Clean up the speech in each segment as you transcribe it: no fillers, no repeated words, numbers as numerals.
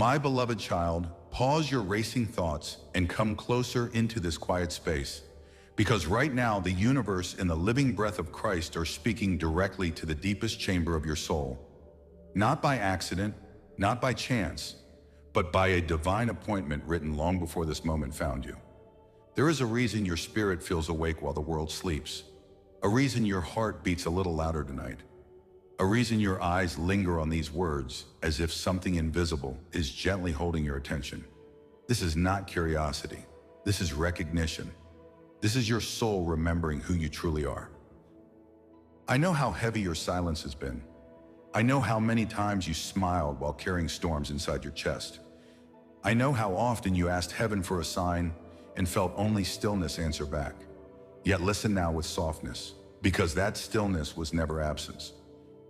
My beloved child, pause your racing thoughts and come closer into this quiet space. Because right now, the universe and the living breath of Christ are speaking directly to the deepest chamber of your soul. Not by accident, not by chance, but by a divine appointment written long before this moment found you. There is a reason your spirit feels awake while the world sleeps. A reason your heart beats a little louder tonight. A reason your eyes linger on these words as if something invisible is gently holding your attention. This is not curiosity. This is recognition. This is your soul remembering who you truly are. I know how heavy your silence has been. I know how many times you smiled while carrying storms inside your chest. I know how often you asked heaven for a sign and felt only stillness answer back. Yet listen now with softness, because that stillness was never absence.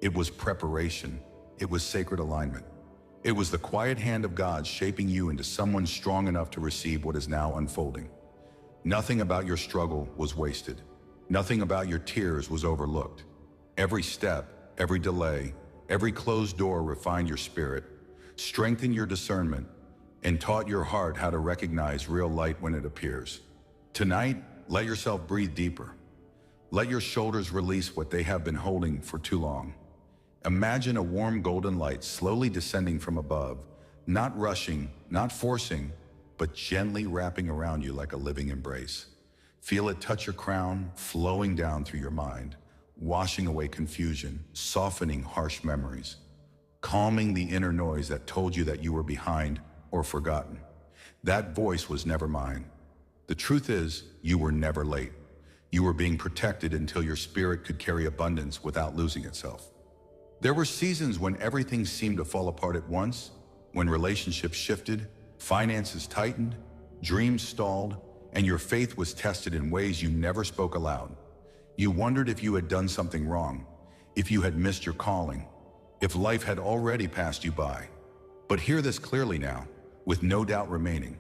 It was preparation. It was sacred alignment. It was the quiet hand of God shaping you into someone strong enough to receive what is now unfolding. Nothing about your struggle was wasted. Nothing about your tears was overlooked. Every step, every delay, every closed door refined your spirit, strengthened your discernment, and taught your heart how to recognize real light when it appears. Tonight, let yourself breathe deeper. Let your shoulders release what they have been holding for too long. Imagine a warm golden light slowly descending from above, not rushing, not forcing, but gently wrapping around you like a living embrace. Feel it touch your crown, flowing down through your mind, washing away confusion, softening harsh memories, calming the inner noise that told you that you were behind or forgotten. That voice was never mine. The truth is, you were never late. You were being protected until your spirit could carry abundance without losing itself. There were seasons when everything seemed to fall apart at once, when relationships shifted, finances tightened, dreams stalled, and your faith was tested in ways you never spoke aloud. You wondered if you had done something wrong, if you had missed your calling, if life had already passed you by. But hear this clearly now, with no doubt remaining.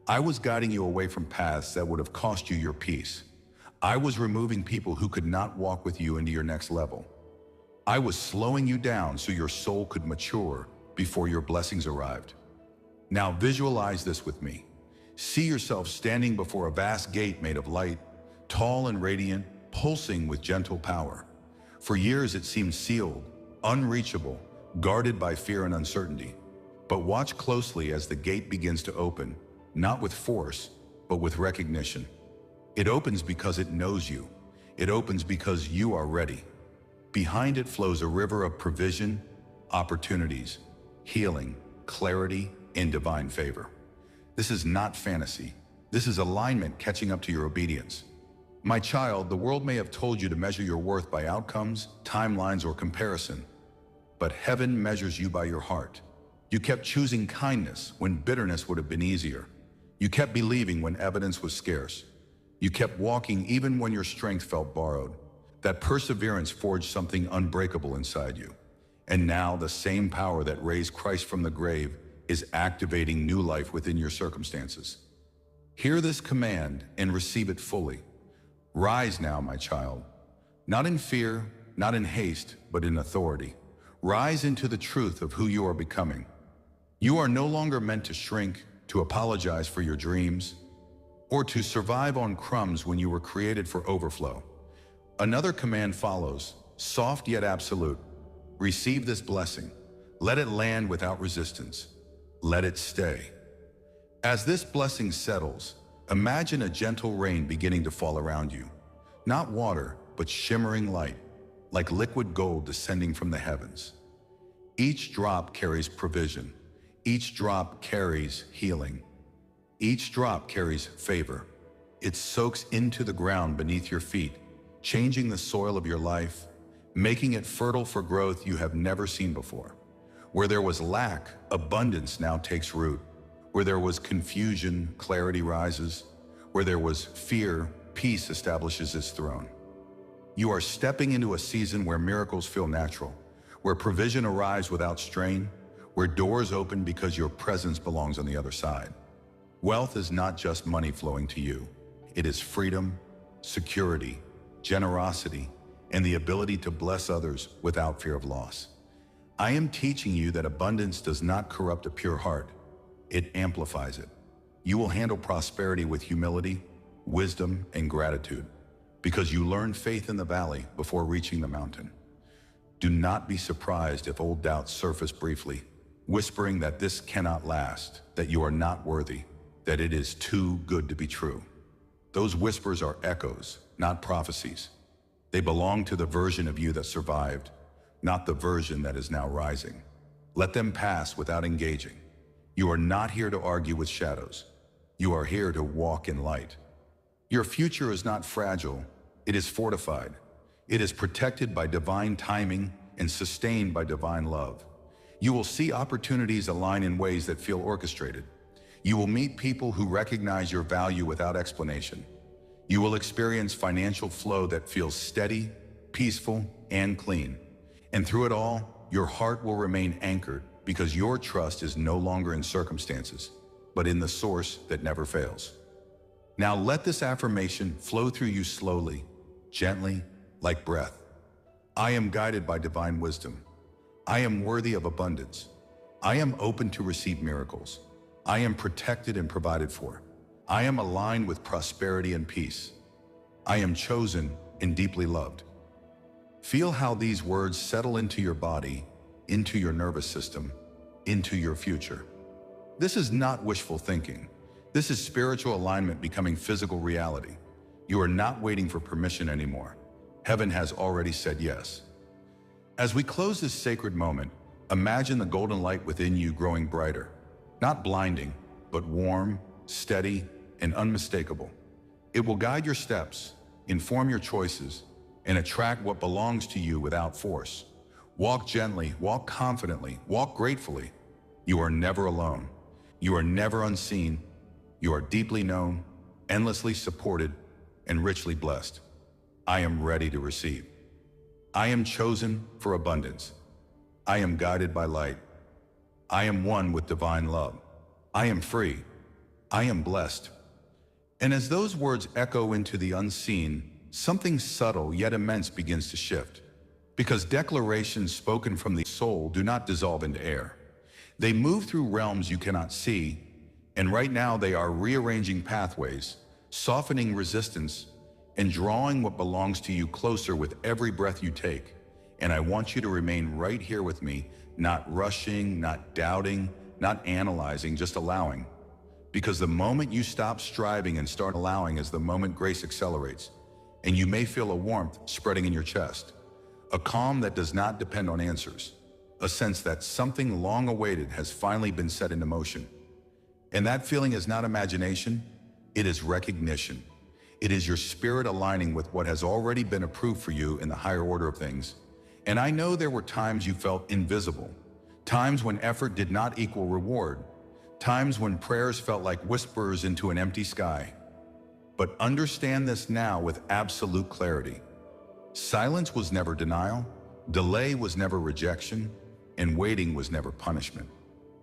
I was guiding you away from paths that would have cost you your peace. I was removing people who could not walk with you into your next level. I was slowing you down so your soul could mature before your blessings arrived. Now visualize this with me. See yourself standing before a vast gate made of light, tall and radiant, pulsing with gentle power. For years it seemed sealed, unreachable, guarded by fear and uncertainty. But watch closely as the gate begins to open, not with force, but with recognition. It opens because it knows you. It opens because you are ready. Behind it flows a river of provision, opportunities, healing, clarity, and divine favor. This is not fantasy. This is alignment catching up to your obedience. My child, the world may have told you to measure your worth by outcomes, timelines, or comparison, but heaven measures you by your heart. You kept choosing kindness when bitterness would have been easier. You kept believing when evidence was scarce. You kept walking even when your strength felt borrowed. That perseverance forged something unbreakable inside you. And now the same power that raised Christ from the grave is activating new life within your circumstances. Hear this command and receive it fully. Rise now, my child, not in fear, not in haste, but in authority. Rise into the truth of who you are becoming. You are no longer meant to shrink, to apologize for your dreams, or to survive on crumbs when you were created for overflow. Another command follows, soft yet absolute. Receive this blessing. Let it land without resistance. Let it stay. As this blessing settles, imagine a gentle rain beginning to fall around you. Not water, but shimmering light, like liquid gold descending from the heavens. Each drop carries provision. Each drop carries healing. Each drop carries favor. It soaks into the ground beneath your feet, changing the soil of your life, making it fertile for growth you have never seen before. Where there was lack, abundance now takes root. Where there was confusion, clarity rises. Where there was fear, peace establishes its throne. You are stepping into a season where miracles feel natural, where provision arrives without strain, where doors open because your presence belongs on the other side. Wealth is not just money flowing to you. It is freedom, security, generosity, and the ability to bless others without fear of loss. I am teaching you that abundance does not corrupt a pure heart. It amplifies it. You will handle prosperity with humility, wisdom, and gratitude, because you learned faith in the valley before reaching the mountain. Do not be surprised if old doubts surface briefly, whispering that this cannot last, that you are not worthy, that it is too good to be true. Those whispers are echoes, not prophecies. They belong to the version of you that survived, not the version that is now rising. Let them pass without engaging. You are not here to argue with shadows. You are here to walk in light. Your future is not fragile, it is fortified. It is protected by divine timing and sustained by divine love. You will see opportunities align in ways that feel orchestrated. You will meet people who recognize your value without explanation. You will experience financial flow that feels steady, peaceful, and clean. And through it all, your heart will remain anchored because your trust is no longer in circumstances, but in the source that never fails. Now let this affirmation flow through you slowly, gently, like breath. I am guided by divine wisdom. I am worthy of abundance. I am open to receive miracles. I am protected and provided for. I am aligned with prosperity and peace. I am chosen and deeply loved. Feel how these words settle into your body, into your nervous system, into your future. This is not wishful thinking. This is spiritual alignment becoming physical reality. You are not waiting for permission anymore. Heaven has already said yes. As we close this sacred moment, imagine the golden light within you growing brighter, not blinding, but warm, steady, and unmistakable. It will guide your steps, inform your choices, and attract what belongs to you without force. Walk gently, walk confidently, walk gratefully. You are never alone. You are never unseen. You are deeply known, endlessly supported, and richly blessed. I am ready to receive. I am chosen for abundance. I am guided by light. I am one with divine love. I am free. I am blessed. And as those words echo into the unseen, something subtle yet immense begins to shift. Because declarations spoken from the soul do not dissolve into air. They move through realms you cannot see, and right now they are rearranging pathways, softening resistance, and drawing what belongs to you closer with every breath you take. And I want you to remain right here with me, not rushing, not doubting, not analyzing, just allowing. Because the moment you stop striving and start allowing is the moment grace accelerates, and you may feel a warmth spreading in your chest, a calm that does not depend on answers, a sense that something long awaited has finally been set into motion. And that feeling is not imagination, it is recognition. It is your spirit aligning with what has already been approved for you in the higher order of things. And I know there were times you felt invisible, times when effort did not equal reward, times when prayers felt like whispers into an empty sky. But understand this now with absolute clarity. Silence was never denial, delay was never rejection, and waiting was never punishment.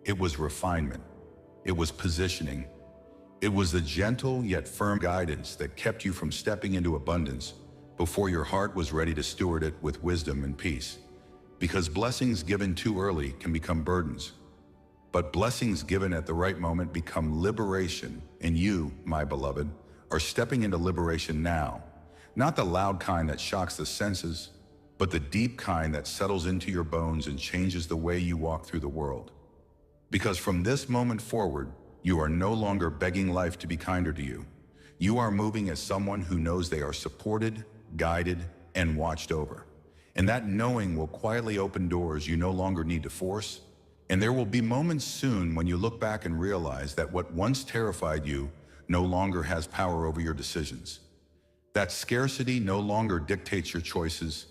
It was refinement. It was positioning. It was the gentle yet firm guidance that kept you from stepping into abundance before your heart was ready to steward it with wisdom and peace. Because blessings given too early can become burdens. But blessings given at the right moment become liberation, and you, my beloved, are stepping into liberation now. Not the loud kind that shocks the senses, but the deep kind that settles into your bones and changes the way you walk through the world. Because from this moment forward, you are no longer begging life to be kinder to you. You are moving as someone who knows they are supported, guided, and watched over. And that knowing will quietly open doors you no longer need to force. And there will be moments soon when you look back and realize that what once terrified you no longer has power over your decisions. That scarcity no longer dictates your choices.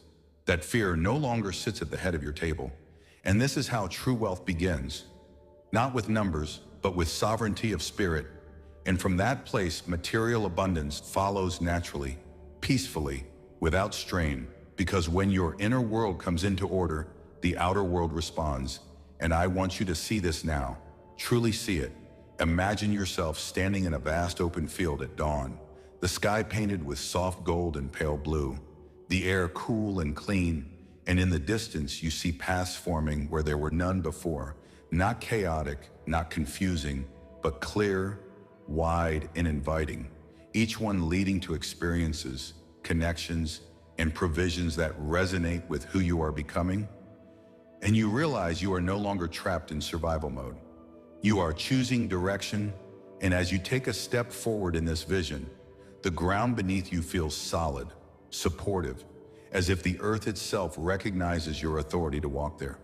That fear no longer sits at the head of your table. And this is how true wealth begins. Not with numbers, but with sovereignty of spirit. And from that place, material abundance follows naturally, peacefully, without strain. Because when your inner world comes into order, the outer world responds. And I want you to see this now. Truly see it. Imagine yourself standing in a vast open field at dawn, the sky painted with soft gold and pale blue, the air cool and clean, And in the distance, you see paths forming where there were none before, not chaotic, not confusing, but clear, wide, and inviting, each one leading to experiences, connections, and provisions that resonate with who you are becoming. And you realize you are no longer trapped in survival mode. You are choosing direction, and as you take a step forward in this vision, the ground beneath you feels solid, supportive, as if the earth itself recognizes your authority to walk there.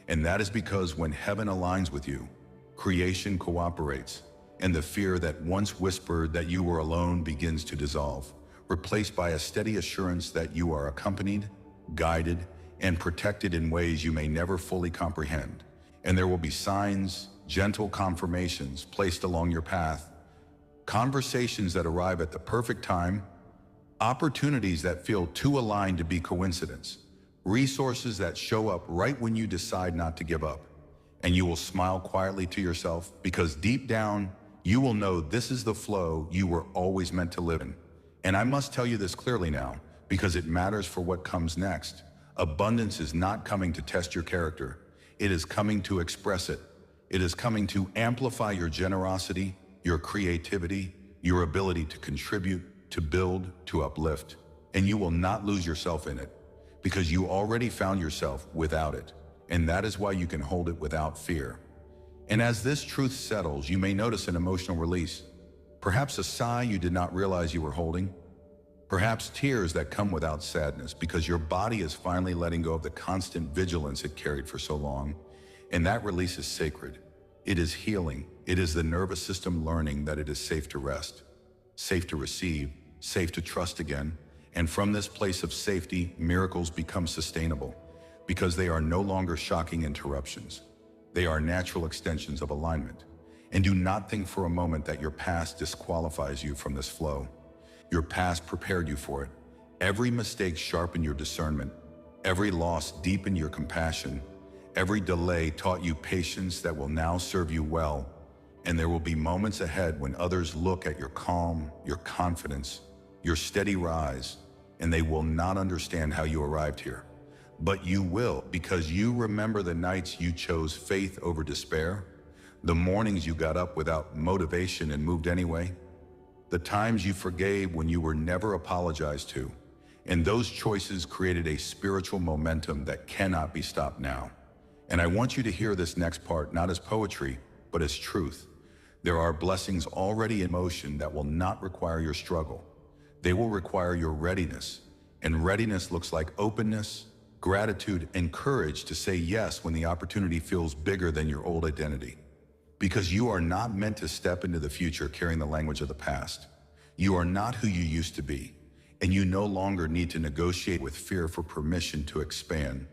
And that is because when heaven aligns with you, creation cooperates, and the fear that once whispered that you were alone begins to dissolve, replaced by a steady assurance that you are accompanied, guided, and protected in ways you may never fully comprehend. And there will be signs, gentle confirmations placed along your path, conversations that arrive at the perfect time, opportunities that feel too aligned to be coincidence, resources that show up right when you decide not to give up. And you will smile quietly to yourself because deep down, you will know this is the flow you were always meant to live in. And I must tell you this clearly now, because it matters for what comes next. Abundance is not coming to test your character. It is coming to express it. It is coming to amplify your generosity, your creativity, your ability to contribute, to build, to uplift. And you will not lose yourself in it, because you already found yourself without it. And that is why you can hold it without fear. And as this truth settles, you may notice an emotional release. Perhaps a sigh you did not realize you were holding. Perhaps tears that come without sadness because your body is finally letting go of the constant vigilance it carried for so long. And that release is sacred. It is healing. It is the nervous system learning that it is safe to rest, safe to receive, safe to trust again. And from this place of safety, miracles become sustainable because they are no longer shocking interruptions. They are natural extensions of alignment. And do not think for a moment that your past disqualifies you from this flow. Your past prepared you for it. Every mistake sharpened your discernment. Every loss deepened your compassion. Every delay taught you patience that will now serve you well. And there will be moments ahead when others look at your calm, your confidence, your steady rise, and they will not understand how you arrived here. But you will, because you remember the nights you chose faith over despair, the mornings you got up without motivation and moved anyway, the times you forgave when you were never apologized to, and those choices created a spiritual momentum that cannot be stopped now. And I want you to hear this next part not as poetry, but as truth. There are blessings already in motion that will not require your struggle. They will require your readiness, and readiness looks like openness, gratitude, and courage to say yes when the opportunity feels bigger than your old identity. Because you are not meant to step into the future carrying the language of the past. You are not who you used to be, and you no longer need to negotiate with fear for permission to expand.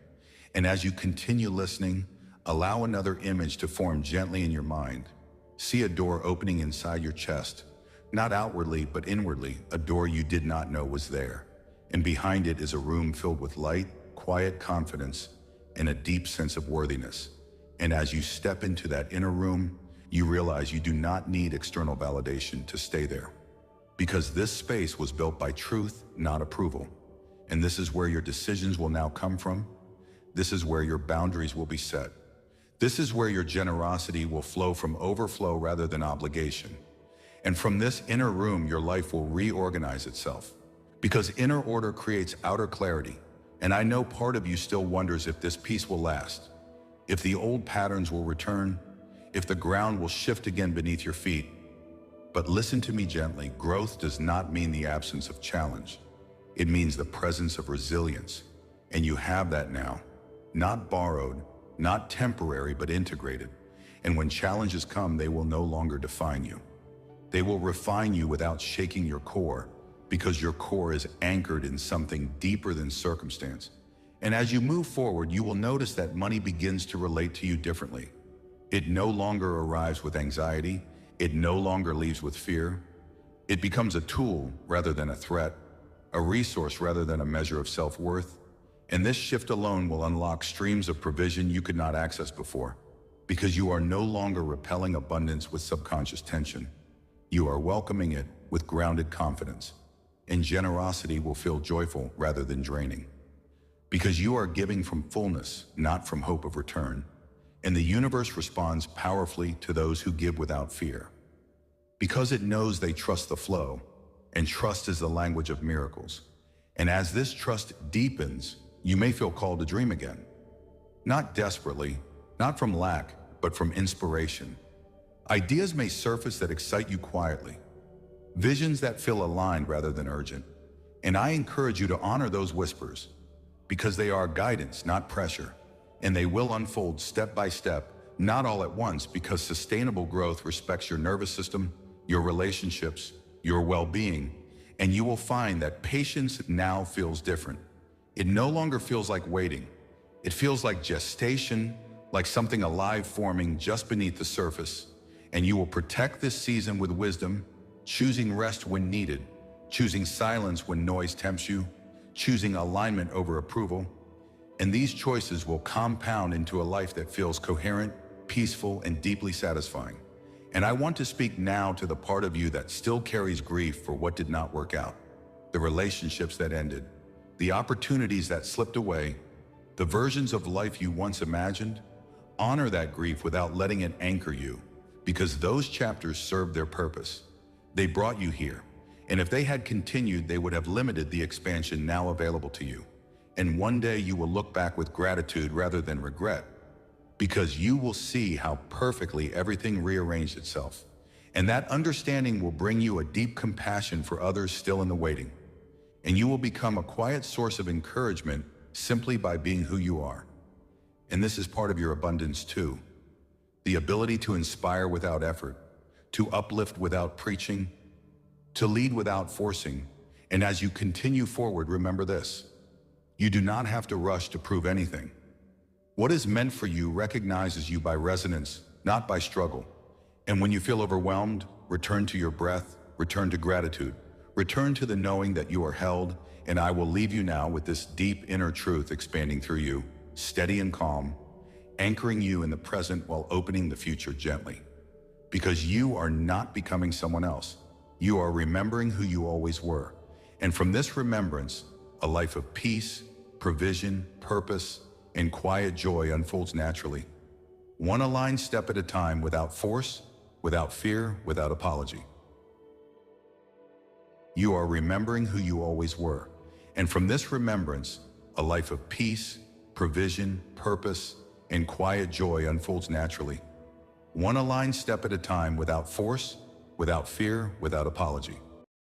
And as you continue listening, allow another image to form gently in your mind. See a door opening inside your chest, not outwardly, but inwardly, a door you did not know was there. And behind it is a room filled with light, quiet confidence, and a deep sense of worthiness. And as you step into that inner room, you realize you do not need external validation to stay there. Because this space was built by truth, not approval. And this is where your decisions will now come from. This is where your boundaries will be set. This is where your generosity will flow from overflow rather than obligation. And from this inner room, your life will reorganize itself. Because inner order creates outer clarity. And I know part of you still wonders if this peace will last, if the old patterns will return, if the ground will shift again beneath your feet. But listen to me gently. Growth does not mean the absence of challenge. It means the presence of resilience. And you have that now. Not borrowed, not temporary, but integrated. And when challenges come, they will no longer define you. They will refine you without shaking your core, because your core is anchored in something deeper than circumstance. And as you move forward, you will notice that money begins to relate to you differently. It no longer arrives with anxiety. It no longer leaves with fear. It becomes a tool rather than a threat, a resource rather than a measure of self-worth. And this shift alone will unlock streams of provision you could not access before, because you are no longer repelling abundance with subconscious tension. You are welcoming it with grounded confidence, and generosity will feel joyful rather than draining. because you are giving from fullness, not from hope of return. And the universe responds powerfully to those who give without fear, because it knows they trust the flow, and trust is the language of miracles. And as this trust deepens, you may feel called to dream again. Not desperately, not from lack, but from inspiration. Ideas may surface that excite you quietly, visions that feel aligned rather than urgent. And I encourage you to honor those whispers, because they are guidance, not pressure, and they will unfold step by step, not all at once, because sustainable growth respects your nervous system, your relationships, your well-being, and you will find that patience now feels different. It no longer feels like waiting. It feels like gestation, like something alive forming just beneath the surface. And you will protect this season with wisdom, choosing rest when needed, choosing silence when noise tempts you, choosing alignment over approval. And these choices will compound into a life that feels coherent, peaceful, and deeply satisfying. And I want to speak now to the part of you that still carries grief for what did not work out, the relationships that ended, the opportunities that slipped away, the versions of life you once imagined. Honor that grief without letting it anchor you, because those chapters served their purpose. They brought you here, and if they had continued, they would have limited the expansion now available to you. And one day you will look back with gratitude rather than regret, because you will see how perfectly everything rearranged itself. And that understanding will bring you a deep compassion for others still in the waiting. And you will become a quiet source of encouragement simply by being who you are. And this is part of your abundance too. The ability to inspire without effort, to uplift without preaching, to lead without forcing. And as you continue forward, remember this: you do not have to rush to prove anything. What is meant for you recognizes you by resonance, not by struggle. And when you feel overwhelmed, return to your breath, return to gratitude, return to the knowing that you are held. And I will leave you now with this deep inner truth expanding through you, steady and calm, anchoring you in the present while opening the future gently. Because you are not becoming someone else. You are remembering who you always were. And from this remembrance, a life of peace, provision, purpose, and quiet joy unfolds naturally. One aligned step at a time, without force, without fear, without apology. You are remembering who you always were. And from this remembrance, a life of peace, provision, purpose, and quiet joy unfolds naturally. One aligned step at a time, without force, without fear, without apology.